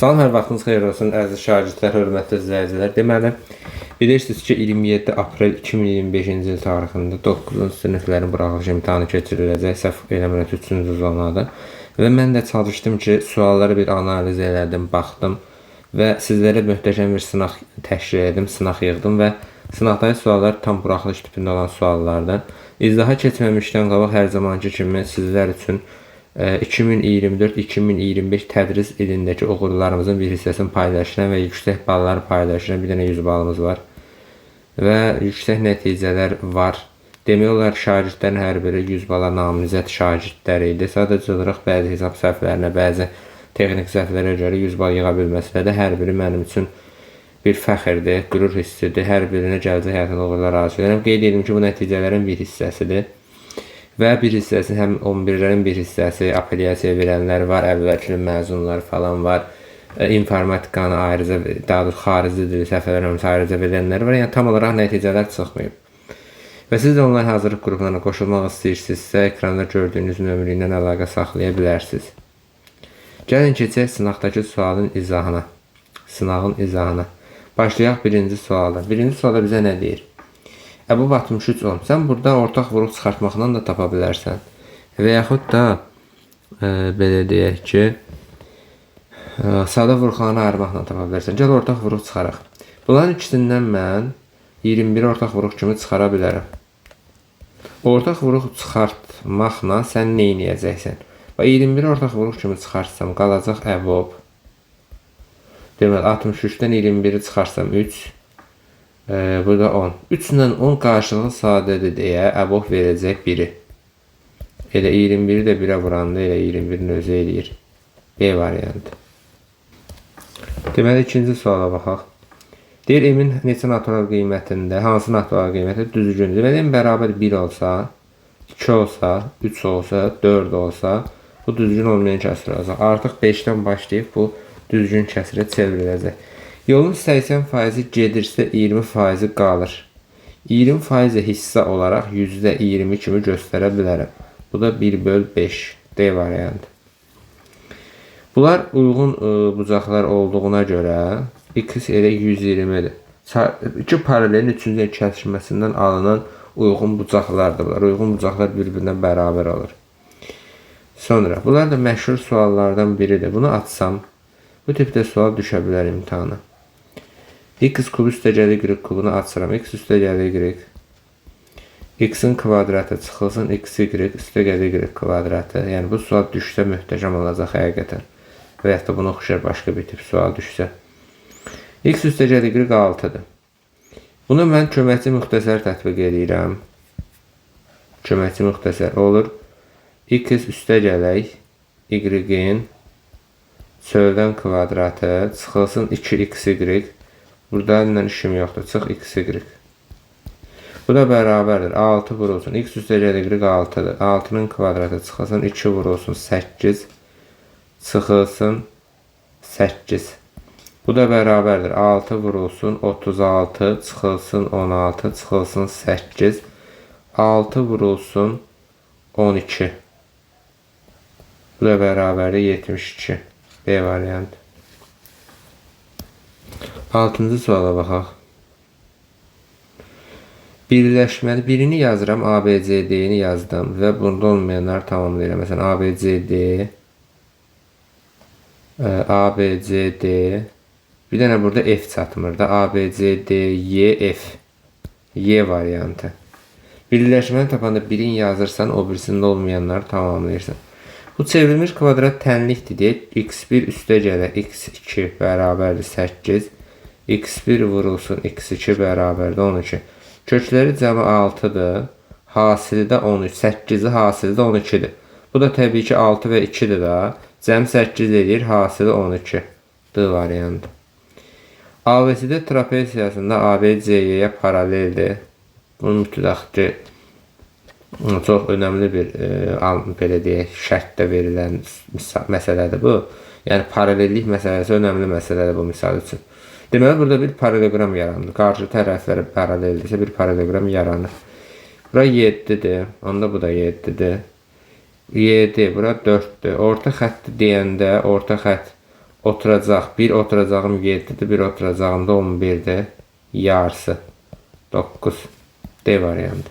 Salam, hər vaxtınız xeyir olsun, əziz şagirdlər, hörmətli izləyicilər. Deməli, bilirsiniz ki, 27 aprel 2025-ci il tarixində 9-cu siniflərin buraxılış imtahanı keçiriləcək, səhv eləmirəm 3-cü zonada. Və mən də çalışdım ki, sualları bir analiz elədim, baxdım və sizlərə möhtəşəm bir sınaq təşkil etdim, sınaq yığdım və sınaqdakı suallar tam buraxılış tipində olan suallardan. İzlaha keçməmişdən qabaq hər zamanki kimi sizlər üçün 2024-2025 tədris ilindəki uğurlarımızın bir hissəsini paylaşıram və yüksək balları paylaşıram. Bir dənə 100 balımız var və yüksək nəticələr var. Demək olar şagirdlərin hər biri 100 bala namizəd şagirdləri idi. Sadəcə olaraq bəzi hesab səhvlərinə, bəzi texnik səhvlərə görə 100 bal yığa bilməsələr də hər biri mənim üçün bir fəxrdir, qürur hissidir. Hər birinə gələcək həyatında uğurlar arzu edirəm. Qeyd edim ki, bu nəticələrin bir hissəsidir. Və bir hissəsi həm 11-lərin bir hissəsi, apellyasiya verənlər var, əvvəlki məzunlar falan var. İnformatikanı ayrıca, daha doğrusu xarici dili səhvlərimiz ayrıca verənlər var. Yəni tam olaraq nəticələr çıxmayıb. Və siz də onların hazırlıq qruplarına qoşulmaq istəyirsinizsə, ekranda gördüyünüz nömrə ilə əlaqə saxlaya bilərsiniz. Gəlin keçək sınaqdakı sualın izahına. Sınağın izahına. Başlayaq birinci sualda. Birinci sualda bizə nə deyir? Bu 63-10. Sən burada ortaq vuruq çıxartmaqla da tapa bilərsən. Və yaxud da belə deyək ki, sadə vuruqlarını ayırmaqla tapa bilərsən. Gəl ortaq vuruq çıxaraq. Bunların ikisindən mən 21 ortaq vuruq kimi çıxara bilərəm. Ortaq vuruq çıxartmaqla sən nə edəcəksən? 21 ortaq vuruq kimi çıxarsam qalacaq əvob. Deməli 63-dən 21-i çıxarsam 3. Burada 10. 3 ilə 10 qarşılığı sadədir deyə əbob verəcək 1-i. Elə 21-i də 1-ə vuranda elə 21-in özü eləyir. B variantı. Deməli, ikinci suala baxaq. Deyir, M-in neçə natural qiymətində, hansı natural qiyməti düzgündür? Deməli, M bərabər 1 olsa, 2 olsa, 3 olsa, 4 olsa, bu düzgün olmayan kəsr olacaq. Artıq 5-dən başlayıb bu düzgün kəsrə çevriləcək. Yolun 80% gedirsə 20% qalır. 20% hissə olaraq %20 kimi göstərə bilərəm. Bu da 1/5. D variantı. Bunlar uyğun bucaqlar olduğuna görə x elə 120-dir. İki paralelin üçüncü kəsişməsindən alınan uyğun bucaqlardır. Bunlar uyğun bucaqlar bir-birinə bərabər olur. Sonra bunlar da məşhur suallardan biridir. Bunu açsam bu tipdə sual düşə bilər imtahana. X kubu üstə gəlir y kubunu açıram. X üstə gəlir y. X-in kvadratı çıxılsın xy üstə gəlir y kvadratı. Yəni bu sual düşsə möhtəşəm olacaq həqiqətən. Və yaxud da buna oxşar başqa bir tip sual düşsə. X üstə gəlir y 6-dır. Bunu mən köməkçi müxtəsər tətbiq edirəm. Köməkçi müxtəsər olur. X üstə gələk y-in çöldən kvadratı çıxılsın 2xy. Burada ilə işim yoxdur. Çıx xy. Bu da bərabərdir. 6 vurulsun. X üstə gəlir y 6-dır. 6-nın kvadratı çıxılsın 2 vurulsun 8. Çıxılsın 8. Bu da bərabərdir. 6 vurulsun 36. Çıxılsın 16. Çıxılsın 8. 6 vurulsun 12. Bu da bərabərdir 72. B variantı. 6-cı suala baxaq. Birləşməli birini yazıram, ABCD-ni yazdım və bunda olmayanları tamamlayıram. Məsələn, ABCD, bir dənə burada F çatmır da, ABCDY, F, Y variantı. Birləşməni tapanda birini yazırsan, o birisində olmayanları tamamlayırsan. Bu çevrilmiş kvadrat tənlikdir deyək. X1 üstə gələ x2 bərabərdir 8. X1 vurulsun x2 bərabərdir 12. Kökləri cəmi 6-dır. Hasili də 13. 8-i hasili də 12-dir. Bu da təbii ki 6 və 2-dir da. Cəmi 8 edir, hasili 12. D variantı. ABCD trapeziyasında ABC'ye paraleldir. Bunun mütləq ki çox önəmli bir belə deyək, şərtdə verilən məsələdir bu. Yəni paralellik məsələsi önəmli məsələdir bu misal üçün. Deməli burada bir paraleloqram yaranır. Qarşı tərəfləri paraleldirsə bir paraleloqram yaranır. Bura 7-dir. Onda bu da 7-dir. 7, bura 4-dür. Orta xətti deyəndə orta xətt oturacaq. Bir oturacağım 7'dir, bir oturacağım da 11'dir. Yarısı 9. D variantı.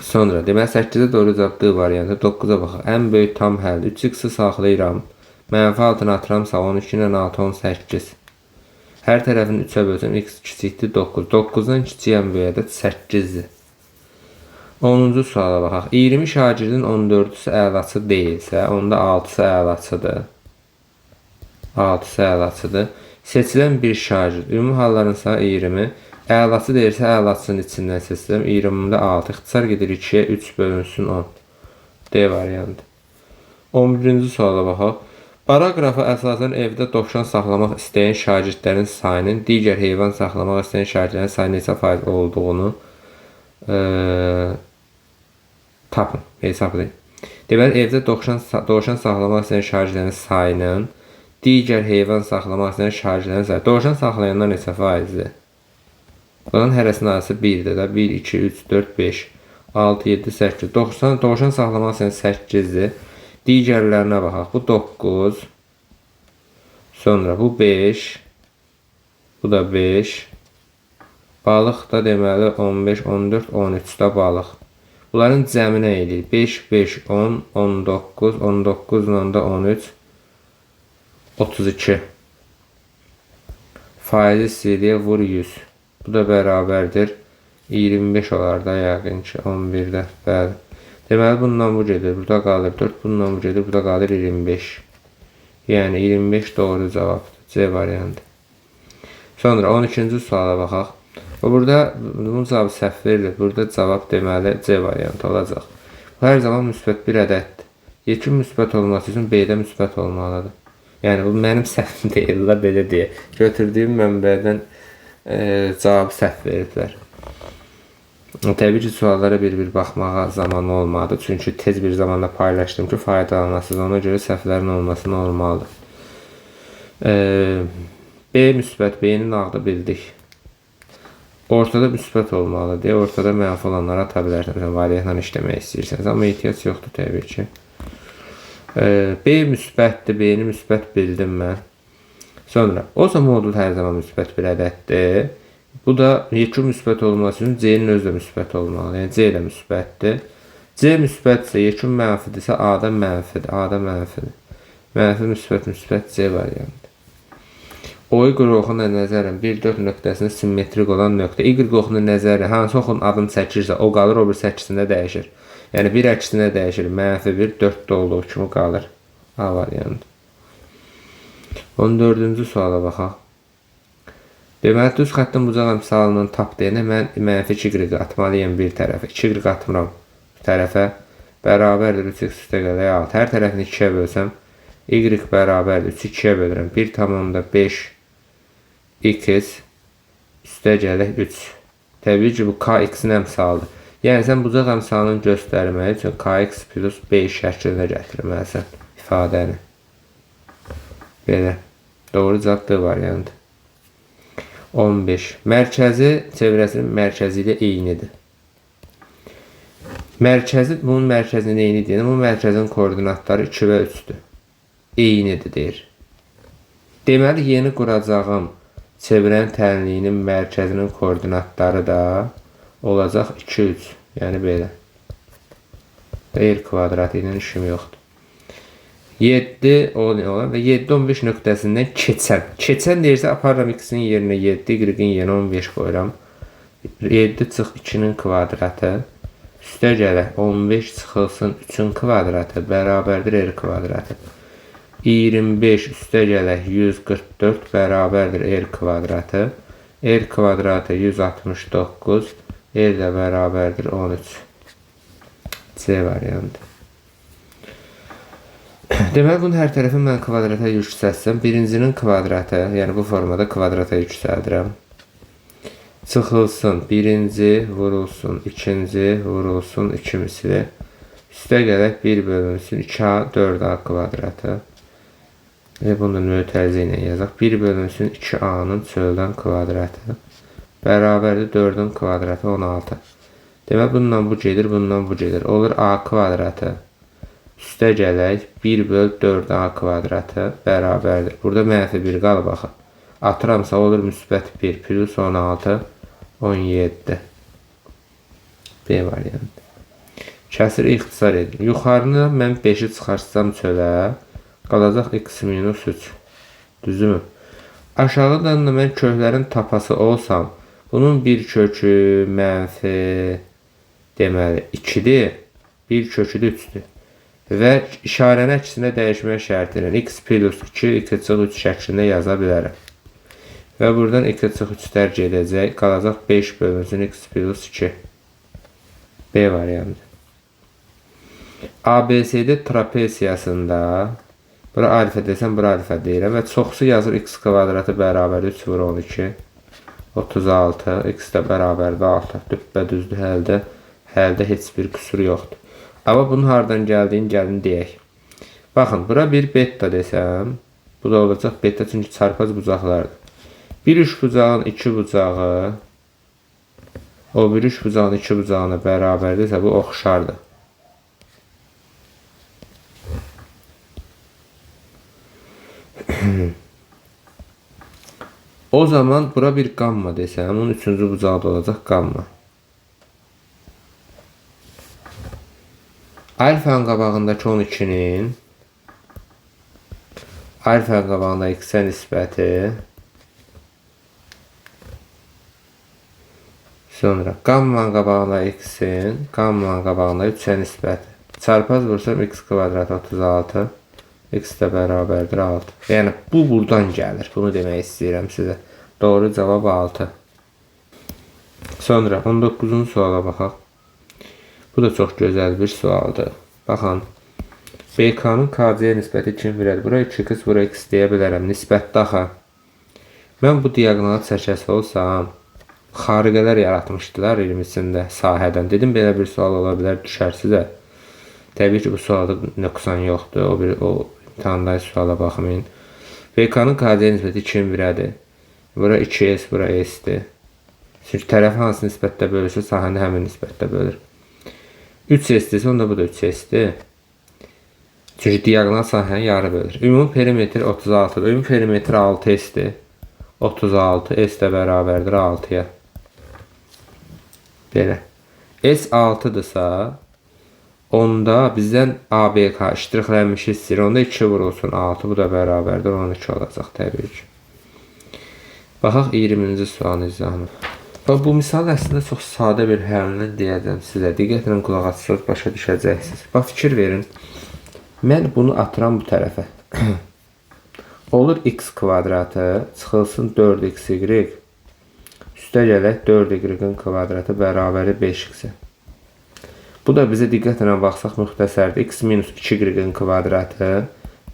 Sonra deməli 8-ə doğru cavab D variantı. 9-a baxaq. Ən böyük tam həldir. 3x-i saxlayıram. Mənfi altına atıramsa 12 ilə 6 18. Hər tərəfini 3-ə bölsəm x kiçikdir 9. 9-dan kiçiyən böyük ədəd 8-dir. 10-cu suala baxaq. 20 şagirdin 14-cüsü əlaçı deyilsə, onda 6-sı əlaçıdır. 6-sı əlaçıdır. Seçilən bir şagird. Ümumi halların sayı 20. Əlaçı deyirsə, əlaçının içindən seçiləm. 20-də 6. İxtisar gedir 2-yə 3 bölünsün 10. D variantı. 11-ci suala baxaq. Paragrafa əsasən evdə dovşan saxlamaq istəyən şagirdlərin sayının digər heyvan saxlamaq istəyən şagirdlərin sayı neçə faiz olduğunu tapın, hesablayın. Deməli, evdə dovşan saxlamaq istəyən şagirdlərin sayının digər heyvan saxlamaq istəyən şagirdlərin sayı. Dovşan saxlayanlar neçə faizdir? Bunun hərəsinin arası 1-dir də. 1, 2, 3, 4, 5, 6, 7, 8. Dovşan saxlamaq istəyən 8-dir. Digərlərinə baxaq. Bu 9. Sonra bu 5. Bu da 5. Balıq da deməli 15, 14, 13 da balıq. Bunların cəmi nə edir? 5, 5, 10, 19, 19 ilə da 13, 32. Faizi istəyir, vur 100. Bu da bərabərdir 25 olar da yəqin ki 11-də. Bəli. Deməli bundan bu gedir. Burada qalır 4, bundan bu gedir. Burada qalır 25. Yəni 25 doğru cavabdır. C variantı. Sonra 12-ci suala baxaq. Burada bunun cavabı səhv verilir. Burada cavab deməli C variantı olacaq. Bu hər zaman müsbət bir ədəddir. Yekun müsbət olması üçün B-də müsbət olmalıdır. Yəni bu mənim səhvim deyil, belə deyə. Götürdüyüm mənbədən cavabı səhv veriblər. Təbii ki, suallara bir baxmağa zaman olmadı. Çünki tez bir zamanda paylaşdım ki, faydalanasınız. Ona görə səhvlərin olması olmalıdır. B müsbət, B-nin ağdı bildik. Ortada müsbət olmalı deyə ortada mənfi olanları ata bilərsən. Variantla işləmək istəyirsiniz. Amma ehtiyac yoxdur təbii ki. B müsbətdir. B-ni müsbət bildim mən. Sonra olsa modul hər zaman müsbət bir ədəddir. Bu da yekun müsbət olması üçün C-nin özü də müsbət olmalı. Yəni C ilə müsbətdir. C müsbətsə, yekun mənfidirsə A-da mənfidir. A-da mənfidir. Mənfi müsbət C variantı. O-y oxuna nəzərən 1-4 nöqtəsində simmetrik olan nöqtə. Y oxuna nəzərən hansı oxun adını çəkirsə o qalır, o bir səkisində dəyişir. Yəni bir əksinə dəyişir. Mənfi 1, 4 olduğu kimi qalır. A variantı. 14-cü suala baxaq. Deməli, düz xəttin bucaq əmsalının tap deyənə mən mənfi 2y atmalıyım bir tərəfə. 2y atmıram bir tərəfə. Bərabərdir 3x üstə gələk 6. Hər tərəfini 2-yə bölsəm y bərabərdir 3-ü 2-yə bölürəm. 1,5 x üstə gələk 3. Təbii ki, bu kx-in əmsalıdır. Yəni, sən bucaq əmsalını göstərmək üçün kx plus 5 şəklində gətirməlisən ifadəni. Belə. Doğru cavab D variantı. 15. Mərkəzi çevrəsinin mərkəzi ilə eynidir. Mərkəzi bunun mərkəzinin eynidir. Bu mərkəzin koordinatları 2 və 3-dür. Eynidir deyir. Deməli, yeni quracağım çevrənin tənliyinin mərkəzinin koordinatları da olacaq 2, 3. Yəni belə. R kvadratı ilə işim yoxdur. 7 olan və 7, 15 nöqtəsindən keçən. Keçən deyirsə, aparıram x-in yerinə 7, y-in yerinə 15 qoyuram. 7 çıx 2-nin kvadratı. Üstə gələk 15 çıxılsın 3-ün kvadratı bərabərdir R kvadratı. 25 üstə gələk 144 bərabərdir R kvadratı. R kvadratı 169. R də bərabərdir 13. C variantı. Deməli, bunun hər tərəfi mən kvadrata yüksəlsəm, birincinin kvadratı, yəni bu formada kvadrata yüksəldirəm. Çıxılsın, birinci vurulsun, ikinci vurulsun, iki misli. Üstə gələk 1 bölünsün, 2a, 4a kvadratı. Bunu da mötərizə ilə yazaq. 1 bölünsün, 2a-nın çöldən kvadratı. Bərabərdir 4-ün kvadratı 16. Deməli, bundan bu gedir, bundan bu gedir. Olur a kvadratı Üstə gələk 1 böl 4a kvadratı bərabərdir. Burada mənfi 1 qalıb axı. Atıramsa olur müsbət 1 plus 16 17. B variantı. Kəsir ixtisar edin. Yuxarını mən 5-i çıxarsam çölə qalacaq x minus 3. Düzümü? Aşağıdan da mən köklərin tapası olsam, bunun bir kökü mənfi deməli 2-dir, bir kökü də 3-dür. Və işarəni əksinə dəyişmək şərti ilə x plus 2, x çıxı 3 şəklində yaza bilərəm. Və buradan x çıxı 3 dərc edəcək, qalacaq 5 bölünsün x plus 2. B variantı. ABCD trapesiyasında, bura alfa desəm, bura alfa deyirəm və çoxsu yazır x kvadratı bərabər 3 vur 12, 36, x də bərabərdə 6, düppə düzdür, həldə heç bir qüsur yoxdur. Amma bunun hardan gəldiyini gəlin deyək. Baxın, bura bir beta desəm, bu da olacaq beta çünki çarpaz bucaqlardır. Bir üç bucağın iki bucağı, o bir üç bucağın iki bucağına bərabərdirsə bu oxşardır. O zaman bura bir gamma desəm, onun üçüncü bucağı da olacaq gamma. Alfanın qabağındakı 12-nin alfanın qabağında x-ə nisbəti, sonra gammanın qabağında x-in, gammanın qabağında 3-ə nisbəti. Çarpaz vursam x kvadrat 36, x də bərabərdir 6. Yəni bu buradan gəlir. Bunu demək istəyirəm sizə. Doğru cavab 6. Sonra 19-cu suala baxaq. Bu da çox gözəl bir sualdır. Baxın. BK-nın KC-yə nisbəti kim verədir? Bura 2x, bura x deyə bilərəm. Nisbətdə axı. Mən bu diaqonal çəkəsi olsam, xariqələr yaratmışdılar ilmisində sahədən. Dedim, belə bir sual ola bilər, düşər sizə. Təbii ki, bu sualda nöqsan yoxdur. O imtihandakı suala baxmayın. BK-nın KC-yə nisbəti kim verədir? Bura 2s, bura s-dir. Çünki tərəfi hansı nisbətdə bölürsə, sahəni həmin nisbətdə bölür. 3s-dirsə, onda bu da 3s-dir. Çünki diaqonal sahəni yarı bölür. Ümumi perimetr 36-dır. Ümumi perimetr 6s-dir. 36, s də bərabərdir 6-ya. Belə. S 6-dırsa, onda bizdən ABK iştirixlənmiş hissir. Onda 2 vurulsun 6, bu da bərabərdir 12 olacaq təbii ki. Baxaq 20-ci sualın izahını. Bu misal əslində çox sadə bir həlini deyəcəm sizə. Diqqətlə qulaq asırsınız, başa düşəcəksiniz. Bax, fikir verin. Mən bunu atıram bu tərəfə. Olur x kvadratı, çıxılsın 4xy. Üstə gələk 4y-in kvadratı bərabəri 5x-ə. Bu da bizə diqqətlə baxsaq müxtəsərdir. X minus 2y-in kvadratı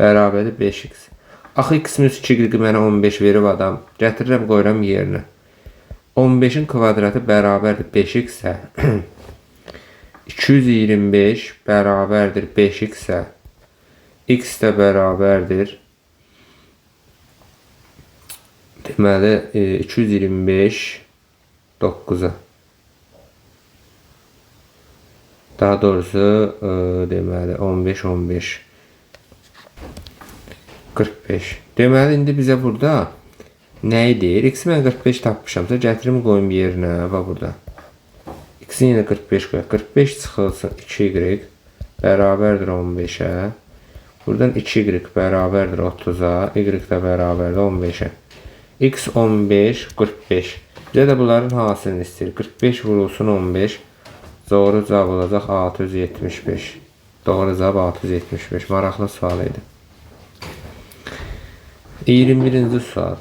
bərabəri 5x. Axı x minus 2y mənə 15 verib adam. Gətirirəm, qoyuram yerinə. 15-in kvadratı bərabərdir 5x-ə. 225 bərabərdir 5x-ə. X də bərabərdir. Deməli, 225 9-a. Daha doğrusu, deməli, 15, 15. 45. Deməli, indi bizə burada nəyi deyir? X-i mən 45 tapmışamsa, gətirim qoyum yerinə və burada. X-i yenə 45 qoyaq. 45 çıxılsın 2y bərabərdir 15-ə. Buradan 2y bərabərdir 30-a. Y də bərabərdir 15-ə. X 15, 45. Bizə də bunların hasilini istəyir. 45 vurulsun 15. Doğru cavab olacaq 675. Doğru cavab 675. Maraqlı sual idi. 21-ci sual.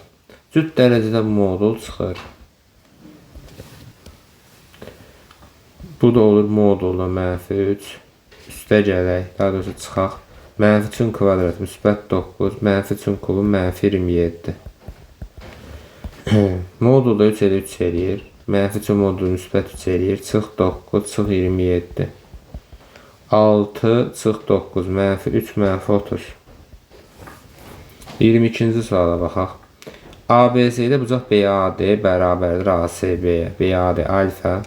Cüt dərəcədə modul çıxır. Bu da olur modulda -3. Üstə gələk, daha doğrusu çıxaq. -3-ün kvadratı müsbət 9, -3-ün kubu -27. Modulda 3 elə 3 eləyir. -3 modulu müsbət 3 eləyir. Çıx 9, çıx 27. 6, çıx 9, -3, -30. 22-ci suala baxaq. ABC'də bucaq BAD bərabərdir ASB-yə. BAD alfa,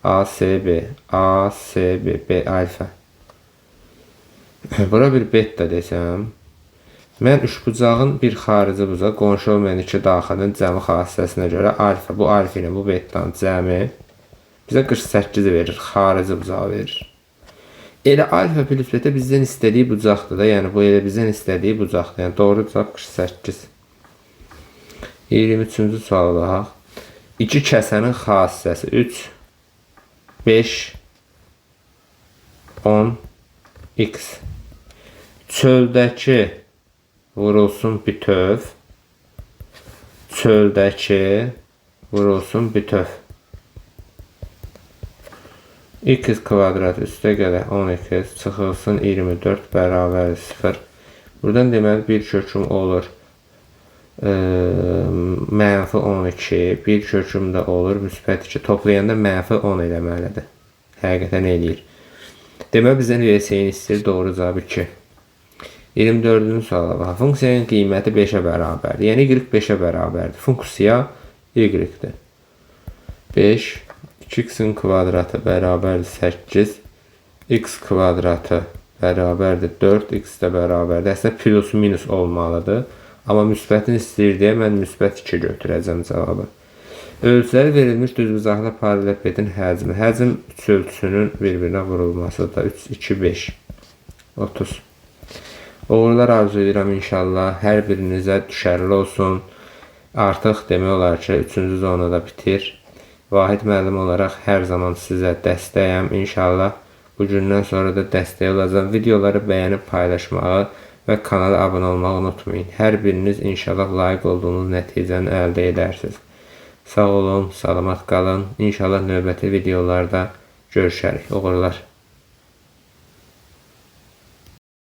ASB, ASB, B alfa. Bura bir beta desəm. Mən üçbucağın bir xarici bucaq qonşu olmayan iki daxilin cəmi xassəsinə görə alfa, bu alfa ilə bu betanın cəmi bizə 48 verir, xarici bucağı verir. Elə alfa plus beta bizdən istədiyi bucaqdır da, yəni bu elə bizdən istədiyi bucaqdır. Yəni doğru cavab 48. 23-cü suala baxaq. İki kəsənin xassəsi 3, 5, 10, x. Çöldəki vurulsun bütöv. Çöldəki vurulsun bütöv. X kvadrat üstə gələ 10x çıxılsın 24 bərabər 0. Buradan deməli bir köküm olur. Mənfi 12, bir köküm də olur müsbət 2. Toplayanda mənfi 10 eləməlidir. Həqiqətən eləyir. Deməli bizdən VS-yin istəyir, doğru cavab 2. 24-cü suala bax. Funksiyanın qiyməti 5-ə bərabərdir. Yəni y 5-ə bərabərdir. Funksiya y-dir. 5 2x-in kvadratı bərabərdir 8. X kvadratı bərabərdir 4. X də bərabərdir. Əslində plus minus olmalıdır. Amma müsbətini istəyir deyə mən müsbət 2 götürəcəm cavabı. Ölçüləri verilmiş düzbucaqlı paralelipedin həcmi. Həcm üç ölçüsünün bir-birinə vurulmasıdır. 3, 2, 5. 30. Uğurlar arzu edirəm inşallah. Hər birinizə düşərli olsun. Artıq demək olar ki, 3-cü zonada bitir. Vahid müəllim olaraq hər zaman sizə dəstəyəm. İnşallah bugündən sonra da dəstək olacağım. Videoları bəyənib paylaşmağı və kanala abunə olmağı unutmayın. Hər biriniz inşallah layiq olduğunuz nəticəni əldə edərsiniz. Sağ olun, salamat qalın. İnşallah növbəti videolarda görüşərik. Uğurlar.